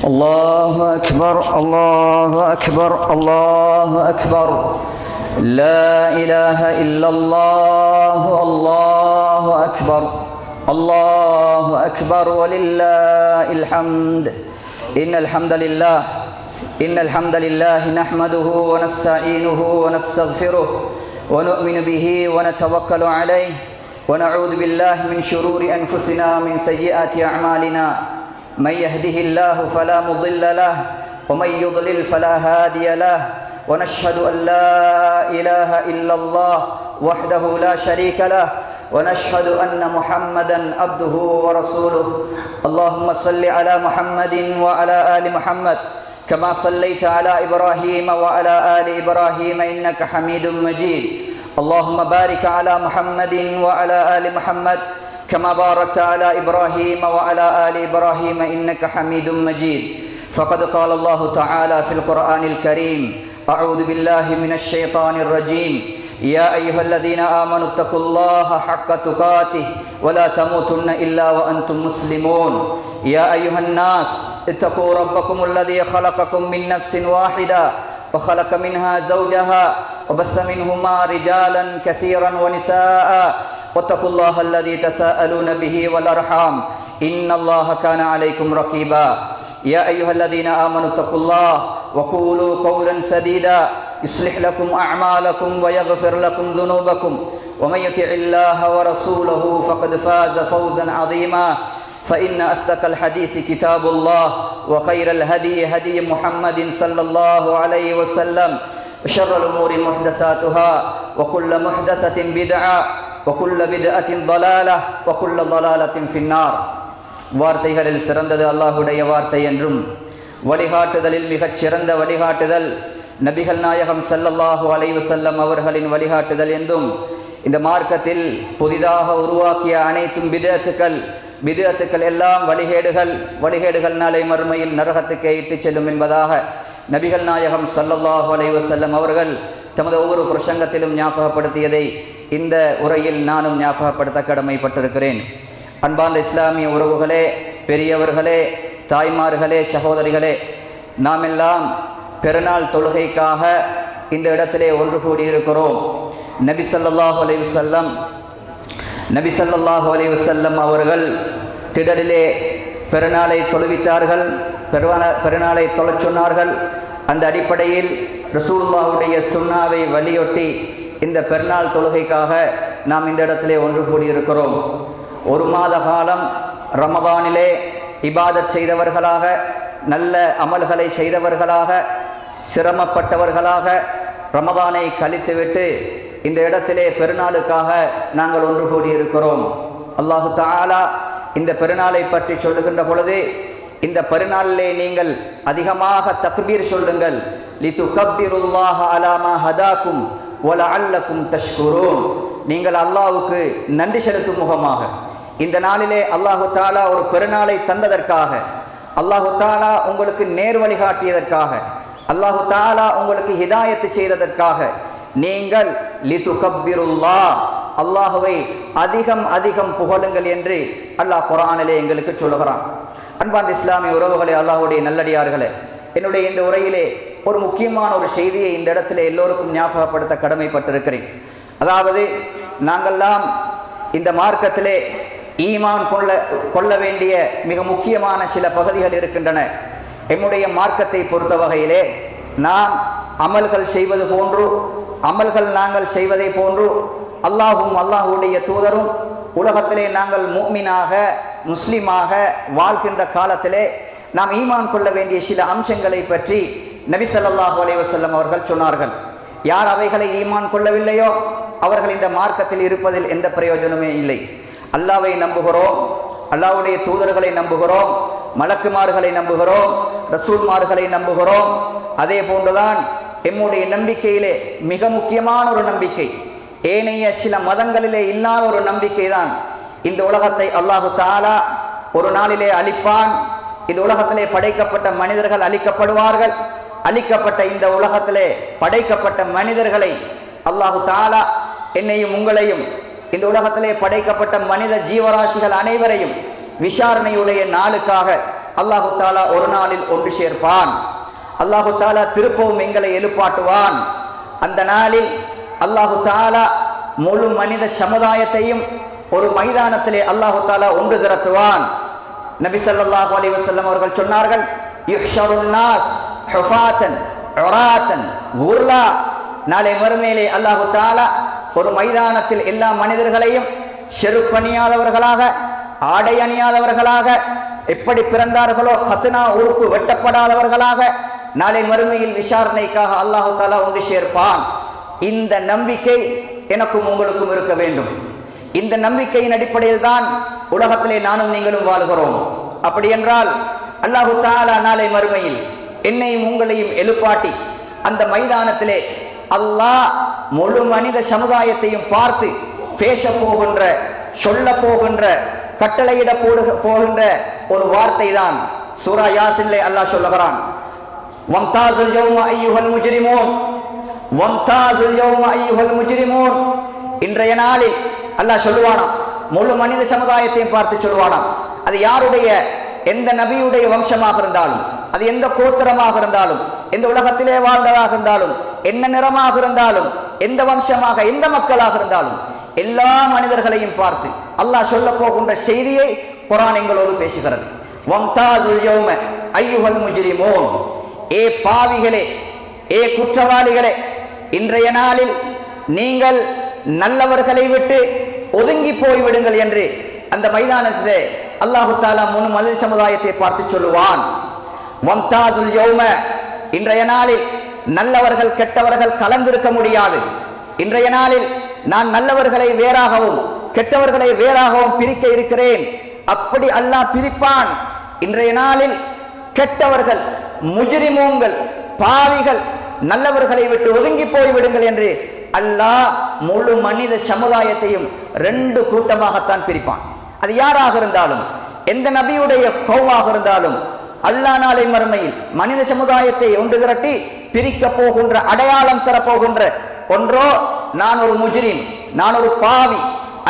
الله أكبر الله أكبر الله أكبر. لا إله إلا الله. الله أكبر الله أكبر ولله الحمد. إن الحمد لله نحمده ونستعينه ونستغفره ونؤمن به ونتوكل عليه ونعوذ بالله من شرور أنفسنا من سيئات أعمالنا. من يهده الله فلا مضل له ومن يضلل فلا هادي له. ونشهد أن لا إله إلا الله وحده لا شريك له ونشهد أن محمدا عبده ورسوله. اللهم صل على محمد وعلى آل محمد كما صليت على إبراهيم وعلى آل إبراهيم إنك حميد مجيد. اللهم بارك على محمد وعلى آل محمد كما باركت على إبراهيم وعلى آل إبراهيم إنك حميد مجيد. فقد قال الله تعالى في القرآن الكريم: أعوذ بالله من الشيطان الرجيم. يا أيها الذين آمنوا اتقوا الله حق تقاته ولا تموتن إلا وأنتم مسلمون. يا أيها الناس اتقوا ربكم الذي خلقكم من نفس واحدة وخلق منها زوجها وبث منهما رجالا كثيرا ونساء واتقوا الله الذي تساءلون به والأرحام إن الله كان عليكم رقيبا. يا أيها الذين آمنوا اتقوا الله وقولوا قولا سديدا يصلح لكم أعمالكم ويغفر لكم ذنوبكم ومن يطع الله ورسوله فقد فاز فوزا عظيما. فإن أصدق الحديث كتاب الله وخير الهدي هدي محمد صلى الله عليه وسلم وشر الأمور محدثاتها وكل محدثة بدعة وكل بدعة ضلالة وكل ضلالة في النار. வார்த்தைகளில் சிறந்தது அல்லாஹுடைய வார்த்தை என்றும் வழிகாட்டுதலில் மிகச் சிறந்த வழிகாட்டுதல் நபிகள் நாயகம் ஸல்லல்லாஹு அலைஹி வஸல்லம் அவர்களின் வழிகாட்டுதல் என்றும் இந்த மார்க்கத்தில் புதிதாக உருவாக்கிய அனைத்தும் பிதஅத்துக்கள் எல்லாம் வழிகேடுகள் நாளை மறுமையில் நரகத்துக்கு இட்டுச் செல்லும் என்பதாக நபிகள் நாயகம் ஸல்லல்லாஹு அலைஹி வஸல்லம் அவர்கள் தமது ஒவ்வொரு பிரசங்கத்திலும் ஞாபகப்படுத்தியதை இந்த உரையில் நானும் ஞாபகப்படுத்த கடமைப்பட்டிருக்கிறேன். அன்பார்ந்த இஸ்லாமிய உறவுகளே, பெரியவர்களே, தாய்மார்களே, சகோதரிகளே, நாம் எல்லாம் பெருநாள் தொழுகைக்காக இந்த இடத்திலே ஒன்று கூடியிருக்கிறோம். நபி ஸல்லல்லாஹு அலைஹி வஸல்லம் அவர்கள் திடலிலே பெருநாளை தொழுவித்தார்கள், பெருநாளை தொழச் சொன்னார்கள். அந்த அடிப்படையில் ரசூலுல்லாஹுடைய சுன்னாவை வலியொட்டி இந்த பெருநாள் தொழுகைக்காக நாம் இந்த இடத்திலே ஒன்று கூடியிருக்கிறோம். ஒரு மாத காலம் ரமதானிலே இபாதத் செய்தவர்களாக, நல்ல அமல்களை செய்தவர்களாக, சிரமப்பட்டவர்களாக ரமதானை கழித்துவிட்டு இந்த இடத்திலே பெருநாளுக்காக நாங்கள் ஒன்று கூடியிருக்கிறோம். அல்லாஹு தஆலா இந்த பெருநாளை பற்றி சொல்லுகின்ற பொழுது, இந்த பெருநாளிலே நீங்கள் அதிகமாக தக்பீர் சொல்லுங்கள். லிதுகப்பிருல்லாஹ அலா மா ஹதாக்கும் வலஅல்லக்கும் தஷ்குரூன். நீங்கள் அல்லாஹ்வுக்கு நன்றி செலுத்தும் முகமாக இந்த நாளிலே அல்லாஹு தஆலா ஒரு பெருநாளை தந்ததற்காக, அல்லாஹு தஆலா உங்களுக்கு நேர் வழிகாட்டியதற்காக, அல்லாஹு தஆலா உங்களுக்கு ஹிதாயத்து செய்ததற்காக நீங்கள் லிதுகப்பிருல்லாஹ் அல்லாஹுவை அதிகம் புகழுங்கள் என்று அல்லாஹ் குர்ஆனிலே எங்களுக்கு சொல்லுகிறான். அன்பார்ந்த இஸ்லாமிய உறவுகளே, அல்லாஹ்வுடைய நல்லடியார்களே, என்னுடைய இந்த உரையிலே ஒரு முக்கியமான ஒரு செய்தியை இந்த இடத்துல எல்லோருக்கும் ஞாபகப்படுத்த கடமைப்பட்டிருக்கிறேன். அதாவது, நாங்கள்லாம் இந்த மார்க்கத்திலே ஈமான் கொள்ள வேண்டிய மிக முக்கியமான சில பகுதிகள் இருக்கின்றன. எம்முடைய மார்க்கத்தை பொறுத்த வகையிலே நாம் அமல்கள் செய்வது போன்று, அமல்கள் நாங்கள் செய்வதை போன்று அல்லாஹும் அல்லாஹுடைய தூதரும் உலகத்திலே நாங்கள் முஃமினாக முஸ்லிமாக வாழ்கின்ற காலத்திலே நாம் ஈமான் கொள்ள வேண்டிய சில அம்சங்களை பற்றி நபி ஸல்லல்லாஹு அலைஹி வஸல்லம் அவர்கள் சொன்னார்கள். யார் அவைகளை ஈமான் கொள்ளவில்லையோ அவர்கள் இந்த மார்க்கத்தில் இருப்பதில் எந்த பிரயோஜனமே இல்லை. அல்லாஹ்வை நம்புகிறோம், அல்லாஹ்வுடைய தூதர்களை நம்புகிறோம், மலக்குமார்களை நம்புகிறோம், ரசூல்மார்களை நம்புகிறோம். அதே போன்றுதான் எம்முடைய நம்பிக்கையிலே மிக முக்கியமான ஒரு நம்பிக்கை, ஏனைய சில மதங்களிலே இல்லாத ஒரு நம்பிக்கை தான், இந்த உலகத்தை அல்லாஹு தஆலா ஒரு நாளிலே அழிப்பான். இந்த உலகத்திலே படைக்கப்பட்ட மனிதர்கள் அழிக்கப்படுவார்கள். அழிக்கப்பட்ட இந்த உலகத்திலே படைக்கப்பட்ட மனிதர்களை அல்லாஹு தஆலா என்னையும் உங்களையும் இந்த உலகத்திலே படைக்கப்பட்ட மனித ஜீவராசிகள் அனைவரையும் விசாரணையுடைய நாளுக்காக அல்லாஹு தாலா ஒரு நாளில் ஒன்று சேர்ப்பான். அல்லாஹு தாலா திருப்பவும் எங்களை எழுப்பாட்டுவான். அந்த நாளில் அல்லாஹு தாலா முழு மனித சமுதாயத்தையும் ஒரு மைதானத்திலே அல்லாஹு தாலா ஒன்று திரட்டுவான். நபி ஸல்லல்லாஹு அலைஹி வஸல்லம் அவர்கள் சொன்னார்கள், யுஹ்ஷருன் நாஸ் ஹுஃபாத்தன் உராத்தன் குர்லா. நாளை மறுமையிலே அல்லாஹு தாலா ஒரு மைதானத்தில் எல்லா மனிதர்களையும் செருப்பணியாதவர்களாக, ஆடை அணியாதவர்களாக, எப்படி பிறந்தார்களோ ஹத்னா உறுப்பு வெட்டப்படாதவர்களாக நாளை மறுமையில் விசாரணைக்காக அல்லாஹு தாலா ஒன்று சேர்ப்பான். இந்த நம்பிக்கை எனக்கும் உங்களுக்கும் இருக்க வேண்டும். இந்த நம்பிக்கையின் அடிப்படையில் தான் உலகத்திலே நானும் நீங்களும் வாழ்கிறோம். அப்படி என்றால் அல்லாஹு தாலா நாளை மறுமையில் என்னையும் உங்களையும் எழுப்பாட்டி அந்த மைதானத்திலே அல்லாஹ் முழு மனித சமுதாயத்தையும் பார்த்து பேச போகின்ற, சொல்ல போகின்ற, கட்டளையிட போகின்ற ஒரு வார்த்தை தான் சூரா யாசினிலே அல்லாஹ் சொல்லுகிறான், வம்தாஸுல் யௌம அய்யுஹல் முஜ்ரிமூன், வம்தாஸுல் யௌம அய்யுஹல் முஜ்ரிமூன். இன்றைய நாளில் அல்லாஹ் சொல்லுவானாம், முழு மனித சமுதாயத்தையும் பார்த்து சொல்லுவானாம். அது யாருடைய, எந்த நபியுடைய வம்சமாக இருந்தாலும், அது எந்த கோத்திரமாக இருந்தாலும், எந்த உலகத்திலே வாழ்ந்ததாக இருந்தாலும், என்ன நிறமாக இருந்தாலும், எந்த வம்சமாக, எந்த மக்களாக இருந்தாலும், எல்லா மனிதர்களையும் பார்த்து அல்லாஹ் சொல்ல போகின்ற செய்தியை குர்ஆன் எங்களோடு பேசுகிறது. வம்தாஸுல் யௌம அய்யுஹல் முஜ்ரிமூன். ஏ பாவிகளே, ஏ குற்றவாளிகளே, இன்றைய நாளில் நீங்கள் நல்லவர்களை விட்டு ஒதுங்கி போய்விடுங்கள் என்று அந்த மைதானத்திலே அல்லாஹு தாலா முழு மனித சமுதாயத்தை பார்த்து சொல்லுவான். வம்தாஸுல் யௌம, இன்றைய நாளில் நல்லவர்கள் கெட்டவர்கள் கலந்திருக்க முடியாது. இன்றைய நாளில் நான் நல்லவர்களை வேறாகவும் கெட்டவர்களை வேறாகவும் பிரிக்க இருக்கிறேன். அப்படி அல்லாஹ் பிரிப்பான். இன்றைய நாளில் கெட்டவர்கள், முஜ்ரிமூன்கள், பாவிகள் நல்லவர்களை விட்டு ஒதுங்கி போய்விடுங்கள் என்று அல்லாஹ் முழு மனித சமுதாயத்தையும் ரெண்டு கூட்டமாகத்தான் பிரிப்பான். அது யாராக இருந்தாலும், எந்த நபியுடைய கௌமாக இருந்தாலும், அல்லாஹ் நாளை மறுமையில் மனித சமுதாயத்தை ஒன்று திரட்டி பிரிக்க போகின்ற, அடையாளம் தரப்போகின்ற ஒன்றோ நான் ஒரு முஜ்ரிம், நான் ஒரு பாவி,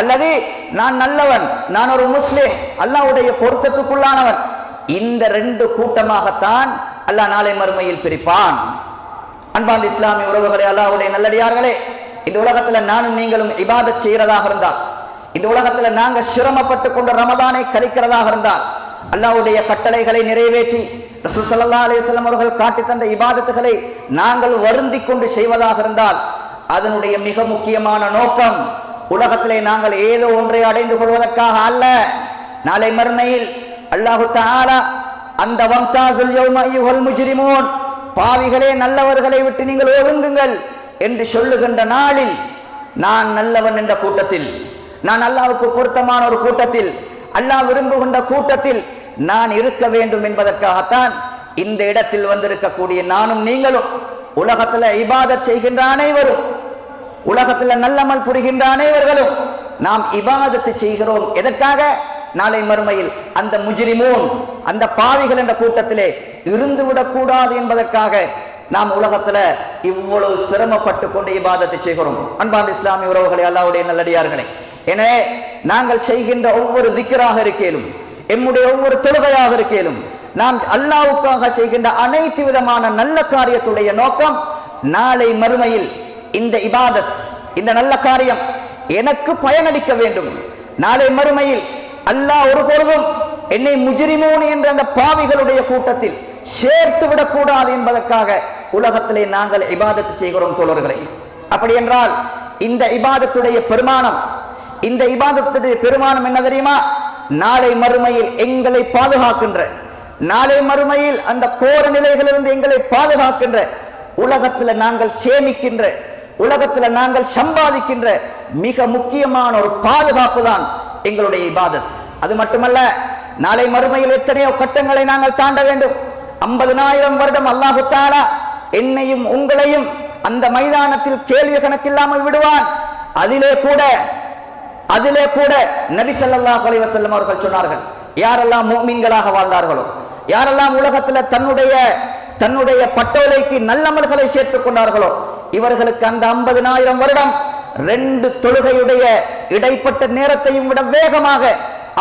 அல்லது நான் நல்லவன், நான் ஒரு முஸ்லிம், அல்லாஹ்வுடைய பொருத்தத்துக்குள்ளானவன். இந்த ரெண்டு கூட்டமாகத்தான் அல்லாஹ் நாளை மறுமையில் பிரிப்பான். அன்பார்ந்த இஸ்லாமிய உறவுகளே, அல்லாஹ்வுடைய நல்லடியார்களே, இந்த உலகத்துல நானும் நீங்களும் இபாதத் செய்யறதாக இருந்தால், இந்த உலகத்துல நாங்க சிரமப்பட்டு கொண்டு ரமதானை கழிக்கிறதாக இருந்தால், அல்லாஹ்வுடைய கட்டளைகளை நிறைவேற்றி ரசூல் ஸல்லல்லாஹு அலைஹி வஸல்லம் அவர்கள் காட்டி தந்த இபாதத்துகளை நாங்கள் வருந்தி கொண்டு செய்வதாக இருந்தால், அதனுடைய மிக முக்கியமான நோக்கம் உலகத்திலே நாங்கள் ஏதோ ஒன்றை அடைந்து கொள்வதற்காக அல்ல. நாளை மறுமையில் அல்லாஹு தஆலா அந்த வம்தாஸுல் யௌம அய்யுஹல் முஜ்ரிமூன், பாவிகளே நல்லவர்களை விட்டு நீங்கள் ஒதுங்குங்கள் என்று சொல்லுகின்ற நாளில் நான் நல்லவன் என்ற கூட்டத்தில், நான் அல்லாஹ்வுக்கு பொருத்தமான ஒரு கூட்டத்தில், அல்லாஹ் விரும்புகின்ற கூட்டத்தில் நான் இருக்க வேண்டும் என்பதற்காகத்தான் இந்த இடத்தில் வந்திருக்கக்கூடிய நானும் நீங்களும், உலகத்தில் இபாதத் செய்கின்ற அனைவரும், உலகத்தில் நல்லமல் புரிகின்ற அனைவர்களும் நாம் இபாதத்து செய்கிறோம். எதற்காக? நாளை மறுமையில் அந்த முஜ்ரிமூன், அந்த பாவிகள் என்ற கூட்டத்திலே இருந்து விடக்கூடாது என்பதற்காக நாம் உலகத்துல இவ்வளவு சிரமப்பட்டு கொண்டு இபாதத்தை செய்கிறோம். அன்பார்ந்த இஸ்லாமிய உறவுகளே, அல்லாஹ்வுடைய நல்லடியார்களே, எனவே நாங்கள் செய்கின்ற ஒவ்வொரு திக்ராக இருக்கேனும், எம்முடைய ஒவ்வொரு தொழுகையாக இருக்கேனும், நாம் அல்லாஹ்வுக்காக செய்கின்ற அனைத்து விதமான நல்ல காரியத்துடைய நோக்கம் நாளை மறுமையில் இந்த இபாதத், இந்த நல்ல காரியம் எனக்கு பயனளிக்க வேண்டும். நாளை மறுமையில் அல்லாஹ் ஒருபொழுதும் என்னை முஜ்ரிமூன் என்ற அந்த பாவிகளுடைய கூட்டத்தில் சேர்த்து விடக்கூடாது என்பதற்காக உலகத்திலே நாங்கள் இபாதத்து செய்கிறோம் தோழர்களே. அப்படி என்றால் இந்த இபாதத்துடைய பெருமானம், இந்த இபாதத்துடைய பெருமானம் என்ன தெரியுமா? நாளை மறுமையில் எங்களை பாதுகாக்கின்ற, நாளை மறுமையில் அந்த கோர நிலைகளிலிருந்து எங்களை பாதுகாக்கின்ற, உலகத்தில் நாங்கள் சேமிக்கின்ற, உலகத்தில் நாங்கள் சம்பாதிக்கின்ற மிக முக்கியமான ஒரு பாதுகாப்பு தான் எங்களுடைய இபாதத். அது மட்டுமல்ல, நாளை மறுமையில் எத்தனையோ கட்டங்களை நாங்கள் தாண்ட வேண்டும். 50,000 வருடம் அல்லாஹு தஆலா என்னையும் உங்களையும் அந்த மைதானத்தில் கேள்வி கணக்கில்லாமல் விடுவான். அதிலே கூட நபி ஸல்லல்லாஹு அலைஹி வஸல்லம் அவர்கள் சொன்னார்கள், யாரெல்லாம் முஃமின்களாக வாழ்ந்தார்களோ, யாரெல்லாம் உலகத்தில் தன்னுடைய பட்டோலைக்கு நல்லமல்களை சேர்த்துக் கொண்டார்களோ, இவர்களுக்கு அந்த 50,000 வருடம் 2 தொழுகையுடைய இடைப்பட்ட நேரத்தையும் விட வேகமாக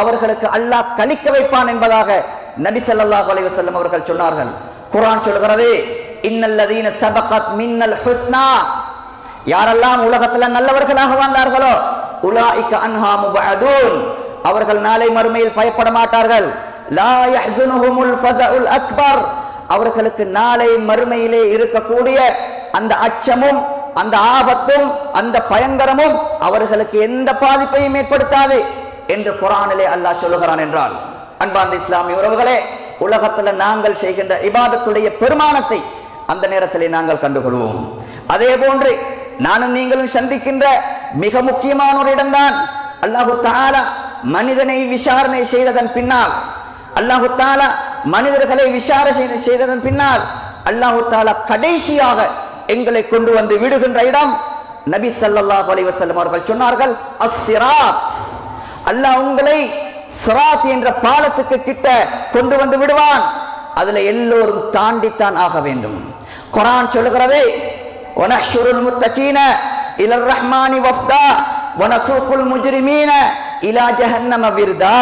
அவர்களுக்கு அல்லாஹ் கழிக்க வைப்பான் என்பதாக நபி ஸல்லல்லாஹு அலைஹி வஸல்லம் அவர்கள் சொன்னார்கள், குர்ஆன் சொல்கிறது, இன்னல்லதீன சபகத் மின்னல் ஹுஸ்னா, யாரெல்லாம் உலகத்துல நல்லவர்களாக வாழ்ந்தார்களோ உலாயிக அன்ஹா முபஅதூன், அவர்கள் நாளை மறுமையில் பயப்பட மாட்டார்கள். லா யஹ்ஸுனுஹுமுல் ஃபஸஉல் அக்பர், அவர்களுக்கு நாளை மறுமையிலே இருக்கக்கூடிய அந்த அச்சமும் அந்த ஆபத்தும் அந்த பயங்கரமும் அவர்களுக்கு எந்த பாதிப்பையும் ஏற்படுத்தாது என்று குர்ஆனிலே அல்லாஹ் சொல்லுகிறான் என்றால், அன்பார்ந்த இஸ்லாமிய உறவுகளே, உலகத்துல நாங்கள் செய்கின்ற இபாதத்துடைய பெருமானத்தை அந்த நேரத்திலே நாங்கள் கண்டுகொள்வோம். அதே போன்று நானும் நீங்களும் சந்திக்கின்ற மிக முக்கியமான ஒரு இடம்தான் அல்லாஹு தஆலா மனிதனை விசாரணை செய்ததன் பின்னால், அல்லாஹு தஆலா மனிதர்களை விசாரணை செய்ததன் பின்னால் அல்லாஹு தஆலா கடைசியாக எங்களை கொண்டு வந்து விடுகின்ற இடம். நபி ஸல்லல்லாஹு அலைஹி வஸல்லம் அவர்கள் சொன்னார்கள், அஸ்ஸிராத், அல்லாஹ் உங்களை சிராத் என்ற பாலத்துக்கு கிட்ட கொண்டு வந்து விடுவான். அதுல எல்லோரும் தாண்டித்தான் ஆக வேண்டும். குர்ஆன் சொல்லுகிறது, வனஹ்ஷுருல் முத்தகீன இலர் ரஹ்மானி வஃப்தா வனசூகுல் முஜ்ரிமீன இலா ஜஹன்னம விர்தா.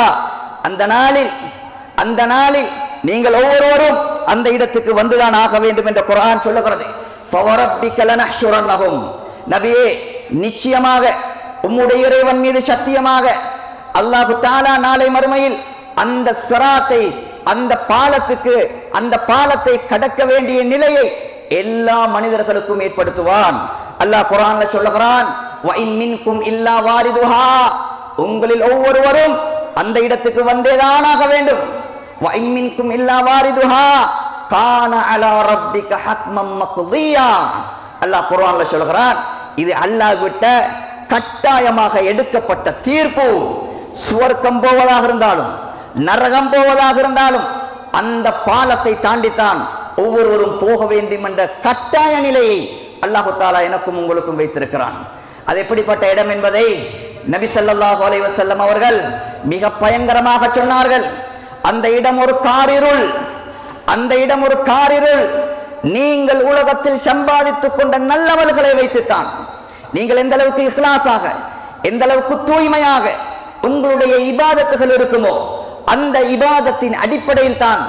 அந்த நாளில் நீங்கள் ஒவ்வொருவரும் அந்த இடத்துக்கு வந்துதான் ஆக வேண்டும் என்று குர்ஆன் சொல்லுகிறது. ஃபவரப்பிக லனஹ்ஷுரன்னஹும், நபியே நிச்சயமாக உம்முடைய இறைவன் மீது சத்தியமாக அல்லாஹு தஆலா நாளை மறுமையில் அந்த சிராத்தை, அந்த பாலத்தை கடக்க வேண்டிய நிலையை எல்லா மனிதர்களுக்கும் ஏற்படுத்துவான். அல்லாஹ் குர்ஆன்ல சொல்லுகிறான், வ இன் மின்கும் இல்லா வாரிதுஹா, உங்களில் ஒவ்வொருவரும் அந்த இடத்துக்கு வந்தேதான் ஆக வேண்டும். வ இன் மின்கும் இல்லா வாரிதுஹா கான அலா ரப்பிக ஹத்மம் மக்தியா. அல்லாஹ் குர்ஆன்ல சொல்லுகிறான், இது அல்லாஹ் விட்ட கட்டாயமாக எடுக்கப்பட்ட தீர்ப்பு. சுவர்க்கம் போவதாக இருந்தாலும் நரகம் போவதாக இருந்தாலும் அந்த பாலத்தை தாண்டித்தான் ஒவ்வொருவரும் போக வேண்டும் என்ற கட்டாய நிலையை அல்லாஹு தஆலா எனக்கும் உங்களுக்கும் வைத்திருக்கிறான். அது எப்படிப்பட்ட இடம் என்பதை நபி ஸல்லல்லாஹு அலைஹி வஸல்லம் அவர்கள் மிக பயங்கரமாக சொன்னார்கள். அந்த இடம் ஒரு காரிருள், அந்த இடம் ஒரு காரிருள். நீங்கள் உலகத்தில் சம்பாதித்துக் கொண்ட நல்லவர்களை வைத்துத்தான் நீங்கள் எந்த அளவுக்கு இஹ்லாஸாக, எந்த அளவுக்கு தூய்மையாக உங்களுடைய இபாதத்துகள் இருக்குமோ அந்த இபாதத்தின் அடிப்படையில் தான்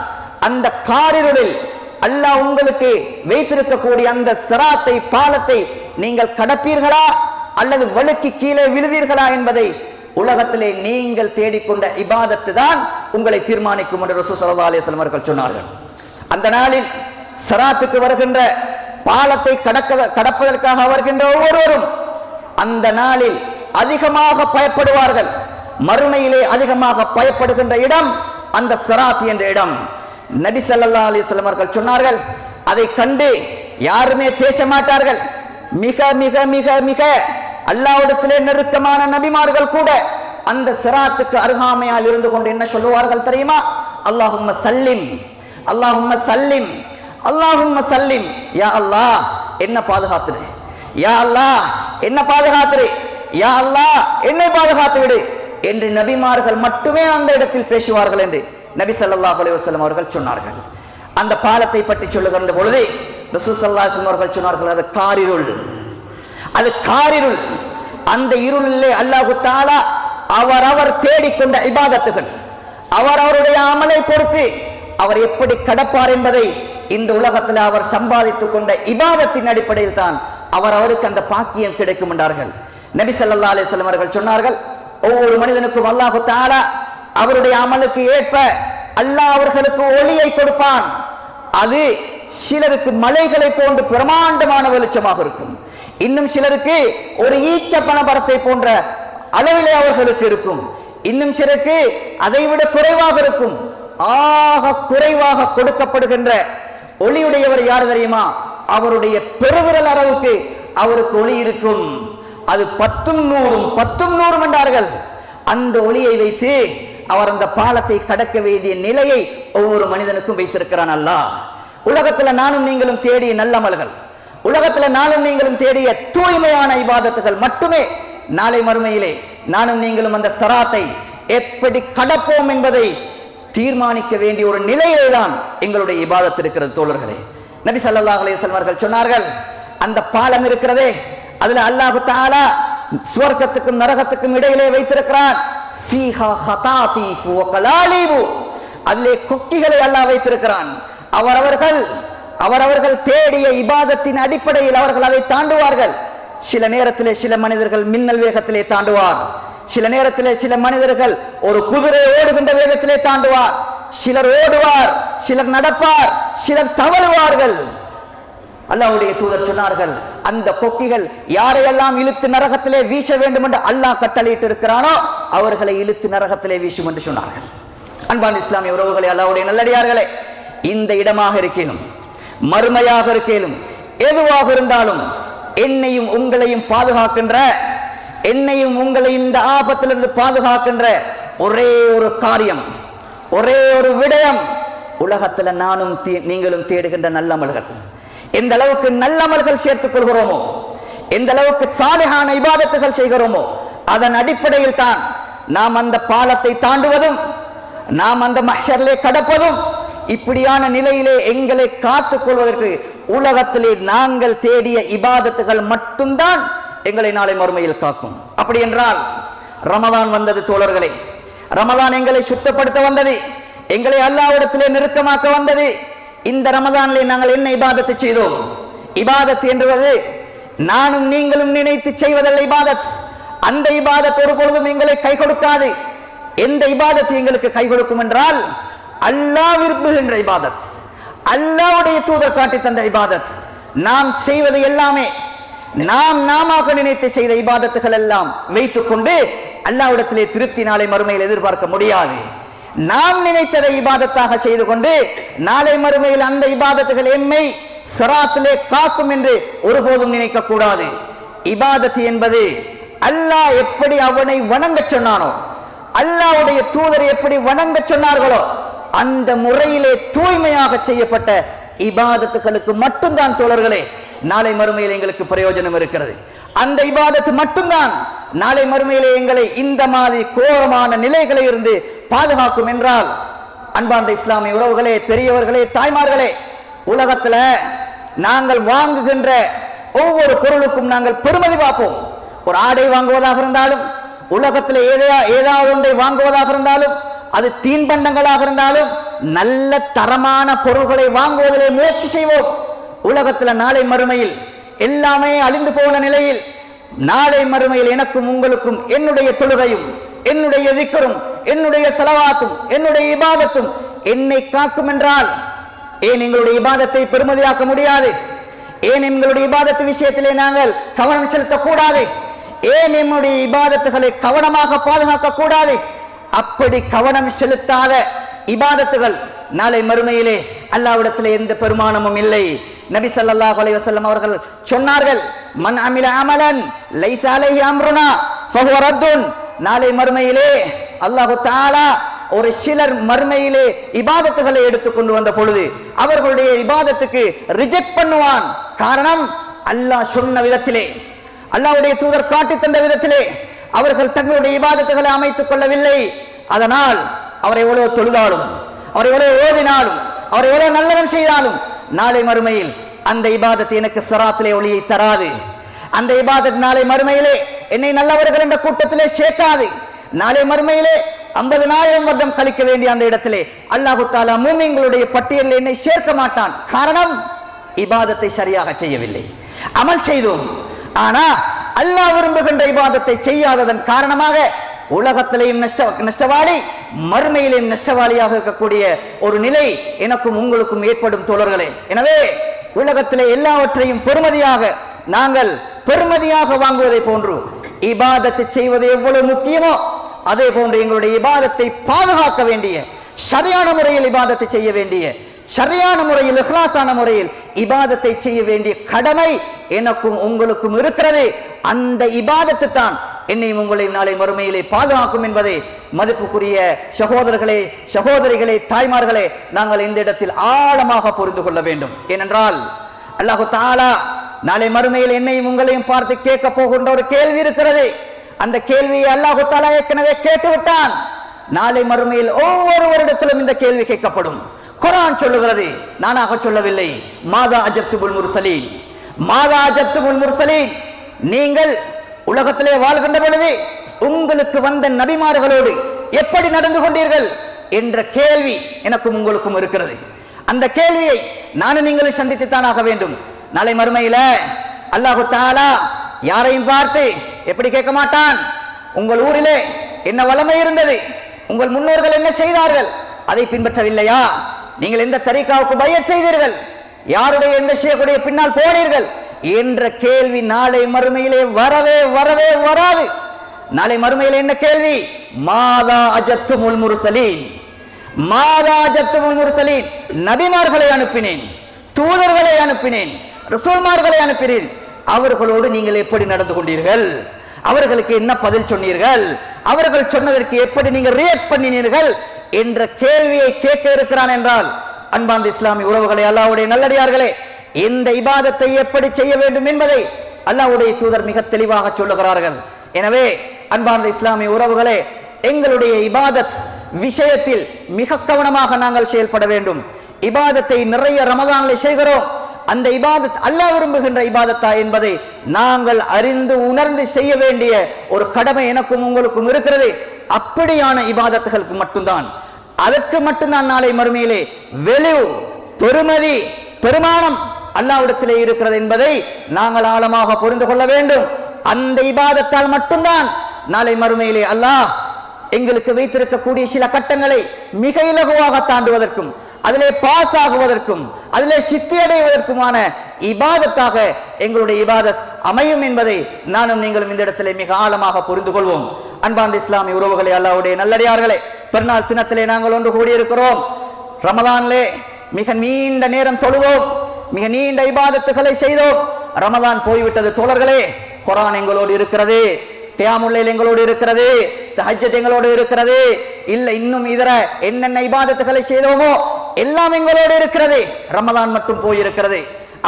அந்த காரிருளில் அல்லாஹ் உங்களுக்கு வைத்திருக்கக்கூடிய அந்த சிராத்தை, பாலத்தை நீங்கள் கடப்பீர்களா அல்லது வழுக்கி கீழே விழுவீர்களா என்பதை உலகத்திலே நீங்கள் தேடிக்கொண்ட இபாதத்து தான் உங்களை தீர்மானிக்கும் என்று ரசூல் ஸல்லல்லாஹு அலைஹி வஸல்லம் அவர்கள் சொன்னார்கள். அந்த நாளில் சிராத்துக்கு வருகின்ற பாலத்தை கடப்பதற்காக வருகின்ற ஒவ்வொருவரும் அந்த நாளில் அதிகமாக பயப்படுவார்கள். மறுமையிலே அதிகமாக பயப்படுகின்ற இடம் அந்த சிராத் என்ற இடம். நபி ஸல்லல்லாஹு அலைஹி வஸல்லம் அவர்கள் சொன்னார்கள், அதை கண்டு யாருமே பேச மாட்டார்கள். மிக மிக மிக மிக அல்லாஹ்விடத்திலே நெருக்கமான நபிமார்கள் கூட அந்த சிராத்துக்கு அருகாமையால் இருந்து கொண்டு என்ன சொல்லுவார்கள் தெரியுமா? அல்லாஹும்ம சல்லிம், அல்லாஹும்ம சல்லிம், அல்லாஹும்ம சல்லிம். யா அல்லாஹ் என்ன பாதுகாத்துடு, யா அல்லாஹ் என்ன பாதுகாத்துடு, யா அல்லாஹ் என்னை பாதுகாத்து விடு என்று நபிமார்கள் மட்டுமே அந்த இடத்தில் பேசுவார்கள் என்று நபி ஸல்லல்லாஹு அலைஹி வஸல்லம் அவர்கள் சொன்னார்கள். அந்த பாலத்தை பற்றி சொல்லுகின்ற பொழுது ரசூல் ஸல்லல்லாஹு அலைஹி வஸல்லம் அவர்கள் சொன்னார்கள், அது காரிருள், அது காரிருள். அந்த இருளிலே அல்லாஹு தஆலா அவரவர் தேடிக்கொண்ட இபாதத்துகள், அவருடைய அமலை பொறுத்து அவர் எப்படி கடப்பார் என்பதை இந்த உலகத்தில் அவர் சம்பாதித்துக் கொண்ட இபாதத்தின் அடிப்படையில் தான் அவருக்கு அந்த பாக்கியம் கிடைக்கும் என்றார்கள். நபி ஸல்லல்லாஹு அலைஹி வஸல்லம் அவர்கள் சொன்னார்கள், ஒவ்வொரு மனிதனுக்கும் அல்லாஹு தஆலா அவருடைய அமலுக்கு ஏற்ப அல்லாஹ் அவர்களுக்கு ஒளியை கொடுப்பான். அது சிலருக்கு மலைகளை போன்று பிரமாண்டமான வெளிச்சமாக இருக்கும், இன்னும் சிலருக்கு ஒரு ஈச்ச பனமரத்தை போன்ற அளவிலே அவர்களுக்கு இருக்கும், இன்னும் சிலருக்கு அதைவிட குறைவாக இருக்கும். ஆக குறைவாக கொடுக்கப்படுகின்ற ஒளியுடையவர் யார் தெரியுமா? அவருடைய பெருவிரல் அளவுக்கு அவருக்கு ஒளி இருக்கும். அது 10 100 என்றார்கள். அந்த ஒளியை வைத்து அவர் அந்த பாலத்தை கடக்க வேண்டிய நிலையை ஒவ்வொரு மனிதனுக்கும் வைத்திருக்கிறான் அல்லாஹ். உலகத்துல நானும் நீங்களும் தேடிய நல்லமல்கள், உலகத்துல நானும் நீங்களும் தேடிய தூய்மையான இபாதத்துகள் மட்டுமே நாளை மறுமையிலே நானும் நீங்களும் அந்த சராத்தை எப்படி கடப்போம் என்பதை தீர்மானிக்க வேண்டிய ஒரு நிலையிலே தான் எங்களுடைய இபாதத் இருக்கிறது. தோழர்களே, நபி ஸல்லல்லாஹு அலைஹி வஸல்லம் அவர்கள் சொன்னார்கள், அந்த பாலம் இருக்கிறதே அதுல அல்லாஹ் தஆலா சுவர்க்கத்துக்கும் நரகத்துக்கும் இடையிலே வைத்திருக்கிறான். ஃபீஹா ஹதாதீஃபு வ கலாலிபு, அதிலே கொக்கிகளை அல்லாஹ் வைத்திருக்கிறான். அவரவர்கள் தேடிய இபாதத்தின் அடிப்படையில் அவர்கள் அதை தாண்டுவார்கள். சில நேரத்திலே சில மனிதர்கள் மின்னல் வேகத்திலே தாண்டுவார், சில நேரத்திலே சில மனிதர்கள் ஒரு குதிரை ஓடுகின்ற வேகத்திலே தாண்டுவார். சிலர் ஓடுவார், சிலர் நடப்பார், சிலர் தவறுவார்கள். அல்லாஹ்வுடைய தூதர் சொன்னார்கள், அந்த கொக்கிகள் யாரையெல்லாம் இழுத்து நரகத்திலே வீச வேண்டும் என்று அல்லாஹ் கட்டளையிட்டு இருக்கிறானோ அவர்களை இழுத்து நரகத்திலே வீசும் என்று சொன்னார்கள். அன்பான இஸ்லாமிய உறவுகளே, அல்லாஹ்வுடைய நல்லடியார்களே, இந்த இடமாக இருக்கேனும் மறுமையாக இருக்கேனும் எதுவாக இருந்தாலும் என்னையும் உங்களையும் பாதுகாக்கின்ற, என்னையும் உங்களையும் இந்த ஆபத்திலிருந்து பாதுகாக்கின்ற ஒரே ஒரு காரியம், ஒரே ஒரு விடயம், உலகத்தில் நானும் நீங்களும் தேடுகின்ற நல்லமல்கள். எந்த அளவுக்கு நல்லமல்கள் சேர்த்துக் கொள்கிறோமோ, எந்த அளவுக்கு சாலிஹான இபாதத்துகள் செய்கிறோமோ அதன் அடிப்படையில் தான் நாம் அந்த பாலத்தை தாண்டுவதும் நாம் அந்த மஹ்ஷரிலே கடப்பதும். இப்படியான நிலையிலே எங்களை காத்துக் கொள்வதற்கு உலகத்திலே நாங்கள் தேடிய இபாதத்துகள் மட்டும்தான் எங்களை நாளை மறுமையில் காக்கும். அப்படி என்றால் ரமதான் வந்தது தோழர்களே, ரமதான் எங்களை சுத்தப்படுத்த வந்தது, எங்களை அல்லாஹ்விடத்திலே நெருக்கமாக்க வந்தது. இந்த ரமதானிலே நாங்கள் என்ன இபாதத்தை செய்தோம்? இபாதத் என்பது நானும் நீங்களும் நினைத்து செய்வதல்ல இபாதத். அந்த இபாதத் ஒரு பொழுதும் எங்களை கை கொடுக்காது. எந்த இபாதத் எங்களுக்கு கை கொடுக்கும் என்றால் அல்லாஹ் விரும்புகின்ற இபாதத், அல்லாஹ்வுடைய தூதர் காட்டி தந்த இபாதத். நாம் செய்வது எல்லாமே நாம நினைத்து செய்த இபாதத்துகள் எல்லாம் வைத்துக் கொண்டு அல்லாஹ்விடத்திலே திருப்தி நாளை மறுமையில் எதிர்பார்க்க முடியாது. நாம் நினைத்ததை இபாதத்தாக செய்து கொண்டு நாளை மறுமையில் அந்த இபாதத்துகள் எம்மை சிராத்திலே காக்கும் என்று ஒருபோதும் நினைக்க கூடாது. இபாதத் என்பது அல்லாஹ் எப்படி அவனை வணங்க சொன்னானோ, அல்லாஹ்வுடைய தூதர் எப்படி வணங்க சொன்னார்களோ அந்த முறையிலே தூய்மையாக செய்யப்பட்ட இபாதத்துகளுக்கு மட்டும்தான் தோழர்களே நாளை மறுமையில் எங்களுக்கு பிரயோஜனம் இருக்கிறது. அந்த இபாதத்து மட்டும்தான் நாளை மறுமையிலே எங்களை இந்த மாதிரி கோரமான நிலைகளை இருந்து பாதுகாக்கும் என்றால், அன்பார்ந்த இஸ்லாமிய உறவுகளே, பெரியவர்களே, தாய்மார்களே, உலகத்துல நாங்கள் வாங்குகின்ற ஒவ்வொரு பொருளுக்கும் நாங்கள் பெருமதி பார்ப்போம். ஒரு ஆடை வாங்குவதாக இருந்தாலும், உலகத்தில் ஏதாவது ஒன்றை வாங்குவதாக இருந்தாலும், அது தீன்பண்டங்களாக இருந்தாலும் நல்ல தரமான பொருள்களை வாங்குவதிலே முயற்சி செய்வோம். உலகத்தில் நாளை மறுமையில் எல்லாமே அழிந்து போன நிலையில் நாளை மறுமையில் எனக்கும் உங்களுக்கும் என்னுடைய தொழுகையும் என்னுடைய திக்ரும் என்னுடைய ஸலவாத்தும் என்னுடைய இபாதத்தும் என்னை காக்கும் என்றால் ஏன் எங்களுடைய இபாதத்தை பெருமதியாக்க முடியாது? ஏன் எங்களுடைய இபாதத்து விஷயத்திலே நாங்கள் கவனம் செலுத்தக்கூடாது? ஏன் நம்முடைய இபாதத்துகளை கவனமாக பாதுகாக்க கூடாது? அப்படி கவனம் செலுத்தாத இபாதத்துகள் நாளை மறுமையிலே அல்லாஹ்விடத்திலே எந்த பெருமானமும் இல்லை. நபி ஸல்லல்லாஹு அலைஹி வஸல்லம் அவர்கள் சொன்னார்கள், மன் அமில அமலன் லைஸ அலைஹி அம்ருனா ஃபஹுவ ரத்துன். நாளை மறுமையிலே அல்லாஹ் தஆலா ஒரு சிலர் மறுமையிலே இபாதத்துகளை எடுத்துக்கொண்டு வந்த பொழுது அவர்களுடைய இபாதத்துக்கு ரிஜெக்ட் பண்ணுவான். காரணம், அல்லாஹ் சொன்ன விதத்திலே, அல்லாஹ்வுடைய தூதர் காட்டி தந்த விதத்திலே அவர்கள் தங்களுடைய இபாதத்துகளை அமைத்துக் கொள்ளவில்லை. அதனால் அவர் எவ்வளவு தொழுதாலும், அவர் எவ்வளவு ஓதினாலும், அவர் எவ்வளவு நல்லறம் செய்தாலும் நாளை மறுமையில் அந்த இபாதத் எனக்கு சிராத்திலே ஒளியை தராது. அந்த இபாதத் நாளை மறுமையிலே என்னை நல்லவர்கள் என்ற கூட்டத்திலே சேர்க்காது. நாளை மறுமையிலே 50,000 வருடம் கழிக்க வேண்டிய அந்த இடத்திலே அல்லாஹ் தஆலா மூமின்களுடைய பட்டியலில் என்னை சேர்க்க மாட்டான். காரணம், இபாதத்தை சரியாக செய்யவில்லை. அமல் செய்தோம், ஆனா அல்லாஹ் விரும்புகின்ற இபாதத்தை செய்யாததன் காரணமாக உலகத்திலேயும் நஷ்டவாளி, மறுமையிலேயும் நஷ்டவாளியாக இருக்கக்கூடிய ஒரு நிலை எனக்கும் உங்களுக்கும் ஏற்படும் தோழர்களே. எனவே உலகத்திலே எல்லாவற்றையும் பெருமதியாக நாங்கள் பெருமதியாக வாங்குவதை போன்று இபாதத்தை செய்வது எவ்வளவு முக்கியமோ அதே போன்று எங்களுடைய இபாதத்தை பாதுகாக்க வேண்டிய, சரியான முறையில் இபாதத்தை செய்ய வேண்டிய, சரியான முறையில் இஹ்லாஸான முறையில் இபாதத்தை செய்ய வேண்டிய கடமை எனக்கும் உங்களுக்கும் இருக்கிறது. அந்த இபாதத்து தான் என்னையும் உங்களையும் நாளை மறுமையிலே பாதுகாக்கும் என்பதை மதிப்புக்குரிய சகோதரர்களே, சகோதரிகளே, தாய்மார்களே, நாங்கள் இந்த இடத்தில் ஆழமாக புரிந்து கொள்ள வேண்டும். ஏனென்றால் அல்லாஹ் தஆலா நாளை மறுமையில் என்னையும் உங்களையும் பார்த்து கேட்க போகின்ற ஒரு கேள்வி இருக்கிறது. அந்த கேள்வியை அல்லாஹ் தஆலா ஏற்கனவே கேட்டுவிட்டான். நாளை மறுமையில் ஒவ்வொருவரிடத்திலும் இந்த கேள்வி கேட்கப்படும். குர்ஆன் சொல்லுகிறது, நானாக சொல்லவில்லை. மாதா அஜப்துல் முர்சலீன், மாதா அஜப்துல் முர்சலீன், நீங்கள் உலகத்திலே வாழ்கின்ற பொழுது உங்களுக்கு வந்த நபிமார்களோடு எப்படி நடந்து கொண்டீர்கள்? என்ற கேள்வி எனக்கும் உங்களுக்கும் இருக்கிறது. அந்த கேள்வியை நானும் நீங்களும் சந்தித்துத்தான் ஆக வேண்டும். நாளை மறுமையில அல்லாஹு தஆலா யாரையும் பார்த்து எப்படி கேட்க மாட்டான், உங்கள் ஊரிலே என்ன வளமை இருந்தது, உங்கள் முன்னோர்கள் என்ன செய்தார்கள், அதை பின்பற்றவில்லையா, நீங்கள் எந்த தரீகாவுக்கு பையத் செய்தீர்கள், யாருடைய எந்த ஷேக்குடைய பின்னால் போனீர்கள் என்ற கேள்வி நாளை மறுமையிலே வரவே வரவே வராது. நாளை மறுமையிலே என்ன கேள்வி? மாதா அஜத்துமுல் முர்சலீன், மாதா அஜத்துமுல் முர்சலீன். நபிமார்களை அனுப்பினேன், தூதர்களை அனுப்பினேன், ரசூல்மார்களை அனுப்பினேன், அவர்களோடு நீங்கள் எப்படி நடந்து கொண்டீர்கள், அவர்களுக்கு என்ன பதில் சொன்னீர்கள், அவர்கள் சொன்னதற்கு எப்படி நீங்கள் ரியாக்ட் பண்ணினீர்கள் என்ற கேள்வியை கேட்க இருக்கிறான் என்றால், அன்பார்ந்த இஸ்லாமிய உறவுகளை, அல்லாஹ்வுடைய நல்லடியார்களே, இந்த இபாதத்தை எப்படி செய்ய வேண்டும் என்பதை அல்லாஹ்வுடைய தூதர் மிக தெளிவாக சொல்லுகிறார்கள். எனவே அன்பார்ந்த இஸ்லாமிய உறவுகளே, எங்களுடைய இபாதத் விஷயத்தில் மிக கவனமாக நாங்கள் செயல்பட வேண்டும். இபாதத்தை நிறைய ரமதானில் செய்கிறோம். அந்த இபாதத் அல்லாஹ் விரும்புகின்ற இபாதத்தா என்பதை நாங்கள் அறிந்து உணர்ந்து செய்ய வேண்டிய ஒரு கடமை எனக்கும் உங்களுக்கும் இருக்கிறது. அப்படியான இபாதத்துகளுக்கு மட்டும்தான், அதற்கு மட்டும்தான் நாளை மறுமையிலே வெல்யூ, பெருமதி, பெருமானம் அல்லாஹ்விடத்திலே இருக்கிறது என்பதை நாங்கள் ஆழமாக புரிந்து கொள்ள வேண்டும். அந்த இபாதத்தால் மட்டும்தான் நாளை மறுமையிலே அல்லாஹ் எங்களுக்கு வைத்திருக்கக்கூடிய சில கட்டங்களை மிக இலகுவாக தாண்டுவதற்கும், அதிலே பாஸ் ஆகுவதற்கும், அதிலே சித்தி அடைவதற்குமான இபாதத்தாக எங்களுடைய இபாதத் அமையும் என்பதை நானும் நீங்களும் இந்த இடத்திலே மிக ஆழமாக புரிந்து கொள்வோம். அன்பார்ந்த இஸ்லாமிய உறவுகளே, அல்லாஹ்வுடைய நல்லடியார்களே, பெருநாள் தினத்திலே நாங்கள் ஒன்று கூடியிருக்கிறோம். ரமலானிலே மிக நீண்ட நேரம் தொழுவோம், மிக நீண்ட இபாதத்துகளை செய்தோம். ரமலான் போய்விட்டது தோழர்களே, குர்ஆன் எங்களோடு இருக்கிறது, கியாமுல் லைல் எங்களோடு இருக்கிறது, தஹஜ்ஜத் எங்களோடு இருக்கிறது, இல்ல இன்னும் இதர என்னென்ன இபாதத்துகளை செய்தோமோ எல்லாம் எங்களோடு இருக்கிறது. ரமலான் மட்டும் போயிருக்கிறது.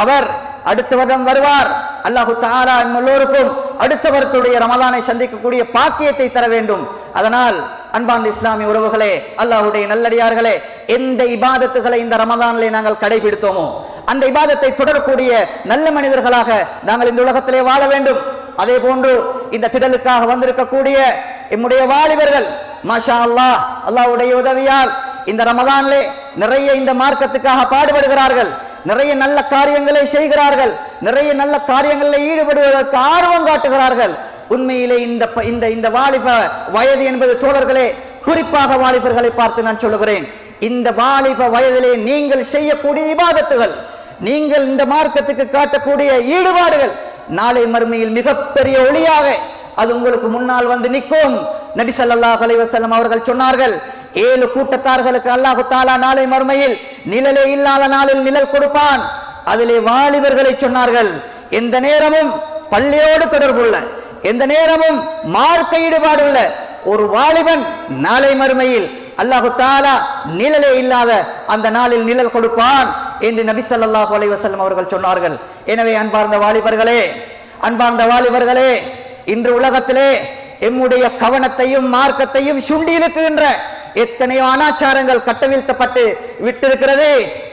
அவர் அடுத்த வருடம் வருவார். அல்லாஹு தஆலா எல்லோருக்கும் அடுத்த வருடத்துடைய ரமலானை சந்திக்கக்கூடிய பாக்கியத்தை தர வேண்டும். அதனால் அன்பார்ந்த இஸ்லாமிய உறவுகளே, அல்லாஹ்வுடைய நல்லடியார்களே, எந்த இபாதத்துகளை இந்த ரமலானிலே நாங்கள் கடைபிடித்தோமோ அந்த இபாதத்தை தொடரக்கூடிய நல்ல மனிதர்களாக நாங்கள் இந்த உலகத்திலே வாழ வேண்டும். அதே போன்று இந்த திடலுக்காக வந்திருக்கக்கூடிய எம்முடைய வாலிபர்கள் மாஷா அல்லாஹ், அல்லாஹ்வுடைய உதவியால் இந்த ரமலானிலே நிறைய இந்த மார்க்கத்துக்காக பாடுபடுகிறார்கள், நிறைய நல்ல காரியங்களை செய்கிறார்கள், நிறைய நல்ல காரியங்களில் ஈடுபடுவதற்கு ஆர்வம் காட்டுகிறார்கள். உண்மையிலே இந்த வாலிப வயது என்பது தோழர்களே, குறிப்பாக வாலிபர்களை பார்த்து நான் சொல்லுகிறேன், இந்த வாலிப வயதிலே நீங்கள் செய்யக்கூடிய இபாதத்துகள், நீங்கள் இந்த மார்க்கத்துக்கு காட்டக்கூடிய ஈடுபாடுகள் நாளை மறுமையில் மிகப்பெரிய ஒளியாக அது உங்களுக்கு முன்னால் வந்து நிற்கும். நபி ஸல்லல்லாஹு அலைஹி வஸல்லம் அவர்கள் சொன்னார்கள், 7 கூட்டத்தார்களுக்கு அல்லாஹ் தஆலா நாளை மறுமையில் நிழலே இல்லாத நாளில் நிழல் கொடுப்பான். அதிலே வாலிபர்களை சொன்னார்கள். எந்த நேரமும் பள்ளியோடு தொடர்புள்ள, எந்த நேரமும் மார்க்க ஈடுபாடுள்ள ஒரு வாலிபன் நாளை மறுமையில் அல்லாஹ் தஆலா நிழலே இல்லாத அந்த நாளில் நிழல் கொடுப்பான் என்று நபி ஸல்லல்லாஹு அலைஹி வஸல்லம் அவர்கள் சொன்னார்கள். எனவே அன்பார்ந்த வாலிபர்களே, இன்று உலகத்திலே எம்முடைய கவனத்தையும் மார்க்கத்தையும் சுண்டி இழுக்குகின்ற எத்தனையோ அனாச்சாரங்கள் கட்டவிழ்த்தப்பட்டு விட்டிருக்கிறது.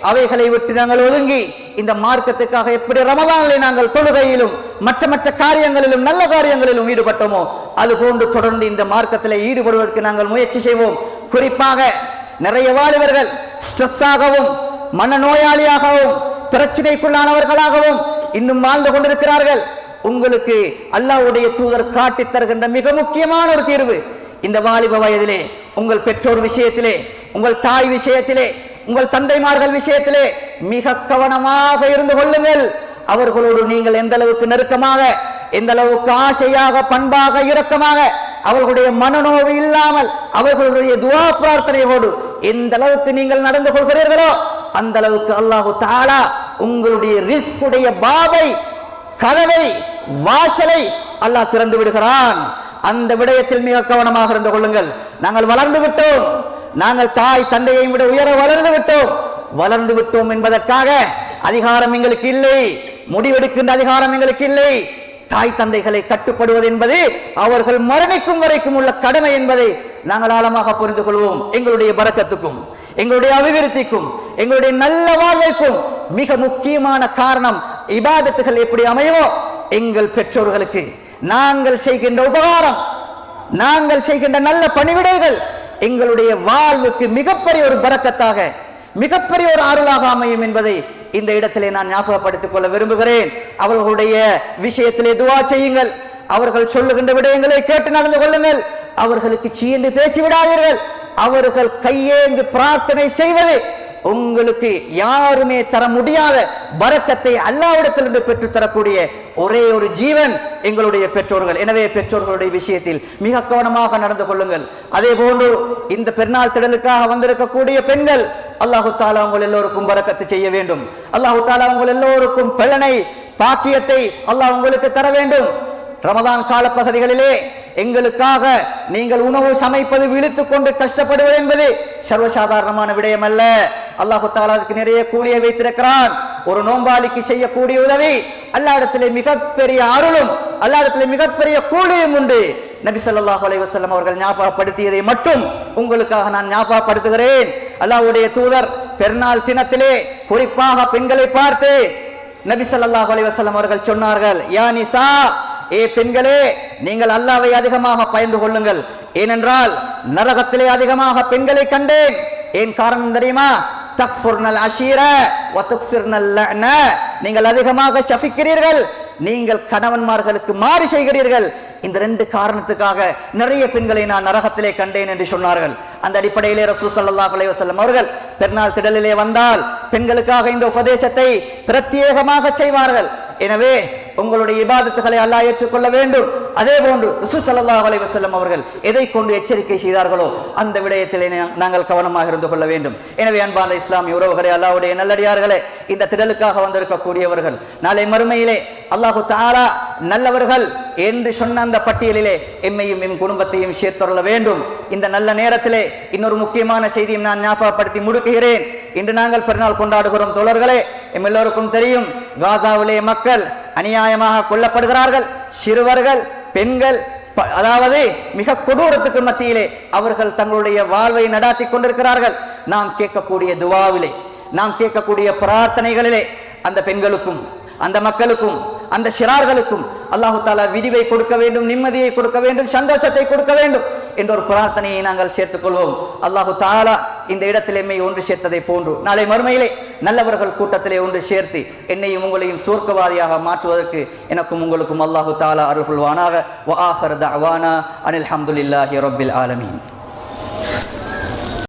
அவைகளை விட்டு நாங்கள் ஒதுங்கி இந்த மார்க்கத்துக்காக எப்படி ரமலானிலே நாங்கள் தொழுகையிலும் மற்ற காரியங்களிலும் நல்ல காரியங்களிலும் ஈடுபட்டோமோ அது போன்று தொடர்ந்து இந்த மார்க்கத்திலே ஈடுபடுவதற்கு நாங்கள் முயற்சி செய்வோம். குறிப்பாக நிறைய வாலிபர்கள் ஸ்ட்ரெஸ்ஸாகவும் மனநோயாளியாகவும் பிரச்சனைக்குள்ளானவர்களாகவும் இன்னும் வாழ்ந்து கொண்டிருக்கிறார்கள். உங்களுக்கு அல்லாஹ்வுடைய தூதர் காட்டி தருகின்ற மிக முக்கியமான ஒரு தீர்வு, இந்த வாலிப வயதிலே உங்கள் பெற்றோர் விஷயத்திலே, உங்கள் தாய் விஷயத்திலே, உங்கள் தந்தைமார்கள் விஷயத்திலே மிக கவனமாக இருந்து கொள்ளுங்கள். அவர்களோடு நீங்கள் எந்த அளவுக்கு நெருக்கமாக, எந்த அளவுக்கு ஆசையாக, பண்பாக, இரக்கமாக, அவர்களுடைய மனநோவு இல்லாமல் அவர்களுடைய துஆ பிரார்த்தனையோடு எந்த அளவுக்கு நீங்கள் நடந்து கொள்கிறீர்களோ அந்த அளவுக்கு அல்லாஹ் தஆலா உங்களுடைய ரிஸ்குடைய பாபை, கதவை, வாசலை அல்லாஹ் திறந்து விடுகிறான். அந்த விடயத்தில் மிக கவனமாக இருந்து கொள்ளுங்கள். நாங்கள் வளர்ந்து விட்டோம், நாங்கள் தாய் தந்தையை விட உயர வளர்ந்து விட்டோம் என்பதற்காக அதிகாரம் எங்களுக்கு இல்லை, முடிவெடுக்கின்ற அதிகாரம் எங்களுக்கு இல்லை. தாய் தந்தைகளை கட்டுப்படுவது என்பது அவர்கள் மரணிக்கும் வரைக்கும் உள்ள கடமை என்பதை நாங்கள் ஆழமாக புரிந்து கொள்வோம். எங்களுடைய பரக்கத்துக்கும், எங்களுடைய அபிவிருத்திக்கும், எங்களுடைய நல்ல வாழ்வைக்கும் மிக முக்கியமான காரணம் இபாதத்துகள் எப்படி அமையுமோ எங்கள் பெற்றோர்களுக்கு நாங்கள் செய்கின்ற உபகாரம், நாங்கள் செய்கின்ற நல்ல பணிவிடைகள் எங்களுடைய வாழ்வுக்கு மிகப்பெரிய ஒரு பரக்கத்தாக, மிகப்பெரிய ஒரு அருளாக அமையும் என்பதை இந்த இடத்திலே நான் ஞாபகப்படுத்திக் கொள்ள விரும்புகிறேன். அவர்களுடைய விஷயத்திலே துஆ செய்யுங்கள். அவர்கள் சொல்லுகின்ற விடயங்களை கேட்டு நடந்து கொள்ளுங்கள். அவர்களுக்கு சீண்டு பேசிவிடாதீர்கள். அவர்கள் கையேந்து பிரார்த்தனை செய்வது உங்களுக்கு யாருமே தர முடியாத பரக்கத்தை அல்லாஹ்விடத்திலிருந்து பெற்றுத் தரக்கூடிய ஒரே ஒரு ஜீவன் எங்களுடைய பெற்றோர்கள். எனவே பெற்றோர்களுடைய விஷயத்தில் மிக கவனமாக நடந்து கொள்ளுங்கள். அதே போன்று இந்த பெருநாள் திடலுக்காக வந்திருக்கக்கூடிய பெண்கள், அல்லாஹு தஆலா உங்கள் எல்லோருக்கும் பரக்கத்து செய்ய வேண்டும். அல்லாஹு தஆலா உங்கள் எல்லோருக்கும் பலனை, பாக்கியத்தை அல்லாஹ் உங்களுக்கு தர வேண்டும். ரமதான் காலப்பகுதிகளிலே எங்களுக்காக நீங்கள் உணவு சமைப்பது, விழித்துக் கொண்டு கஷ்டப்படுவது என்பது சர்வசாதாரணமான விடயம் அல்ல. அல்லாஹு தஆலா அதுக்கு நிறைய கூலியை வைத்திருக்கிறான். ஒரு நோம்பாளிக்கு செய்யக்கூடிய உதவி அல்லாஹ்விடத்திலே மிகப்பெரிய அருளும், அல்லாஹ்விடத்திலே மிகப்பெரிய கூலியும் உண்டு. நபி ஸல்லல்லாஹு அலைஹி வஸல்லம் அவர்கள் ஞாபகப்படுத்தியதை மட்டும் உங்களுக்காக நான் ஞாபகப்படுத்துகிறேன். அல்லாஹ்வுடைய தூதர் பெருநாள் தினத்திலே குறிப்பாக பெண்களை பார்த்து நபி ஸல்லல்லாஹு அலைஹி வஸல்லம் அவர்கள் சொன்னார்கள், யா நிசா, ஏ பெண்களே, நீங்கள் அல்லாஹ்வை அதிகமாக பயந்து கொள்ளுங்கள். ஏனென்றால் நரகத்திலே அதிகமாக பெண்களை கண்டேன். ஏன் காரணம் தெரியுமா? தக்ஃபுர்னல் அஷீர வ துக்ஸிர்னல் லஅன. நீங்கள் அதிகமாக ஷஃபிக்கிறீர்கள், நீங்கள் கணவன்மார்களுக்கு மாறு செய்கிறீர்கள். இந்த ரெண்டு காரணத்துக்காக நிறைய பெண்களை நான் நரகத்திலே கண்டேன் என்று சொன்னார்கள். அந்த அடிப்படையிலே ரசூல் ஸல்லல்லாஹு அலைஹி வஸல்லம் அவர்கள் பெருநாள் திடலிலே வந்தால் பெண்களுக்காக இந்த உபதேசத்தை பிரத்யேகமாக செய்வார்கள். எனவே உங்களுடைய இபாதத்துகளை அல்லாஹ் ஏற்றுக்கொள்ள வேண்டும். அதே போன்று ரசூல் ஸல்லல்லாஹு அலைஹி வஸல்லம் அவர்கள் எதை கொண்டு எச்சரிக்கை செய்தார்களோ அந்த விடயத்திலே நாங்கள் கவனமாக இருந்து கொள்ள வேண்டும். எனவே அன்பான இஸ்லாமிய உறவுகளே, அல்லாஹ்வுடைய நல்லடியார்களே, இந்த திடலுக்காக வந்திருக்கக்கூடியவர்கள் நாளை மறுமையிலே அல்லாஹு தஆலா நல்லவர்கள் என்று சொன்ன அந்த பட்டியலிலே எம்மையும் எம் குடும்பத்தையும் சேர்த்துள்ள வேண்டும். இந்த நல்ல நேரத்திலே இன்னொரு முக்கியமான செய்தியும் நான் ஞாபகப்படுத்தி முடுக்குகிறேன். இன்று நாங்கள் பெருநாள் கொண்டாடுகிறோம். தோழர்களே, எம் எல்லோருக்கும் தெரியும், காசாவிலே மக்கள் அநியாயமாக கொல்லப்படுகிறார்கள். சிறுவர்கள், பெண்கள், அதாவது மிக கொடூரத்துக்கு மத்தியிலே அவர்கள் தங்களுடைய வாழ்வை நடாத்தி கொண்டிருக்கிறார்கள். நாம் கேட்கக்கூடிய துவாவிலே, நாம் கேட்கக்கூடிய பிரார்த்தனைகளிலே அந்த பெண்களுக்கும், அந்த மக்களுக்கும், அந்த சிறார்களுக்கும் அல்லாஹு தஆலா விடிவை கொடுக்க வேண்டும், நிம்மதியை கொடுக்க வேண்டும், சந்தோஷத்தை கொடுக்க வேண்டும் என்ற ஒரு பிரார்த்தனையை நாங்கள் சேர்த்துக் கொள்வோம். அல்லாஹு தஆலா இந்த இடத்திலே எம்மை ஒன்று சேர்த்ததை போன்று நாளை மறுமையிலே நல்லவர்கள் கூட்டத்திலே ஒன்று சேர்த்து என்னையும் உங்களையும் சொர்க்கவாதியாக மாற்றுவதற்கு எனக்கும் உங்களுக்கும் அல்லாஹு தஆலா அருள் புரிவானாக. வ ஆகிரு தஅவானா அனில் ஹம்துலில்லாஹி ரப்பில் ஆலமீன்.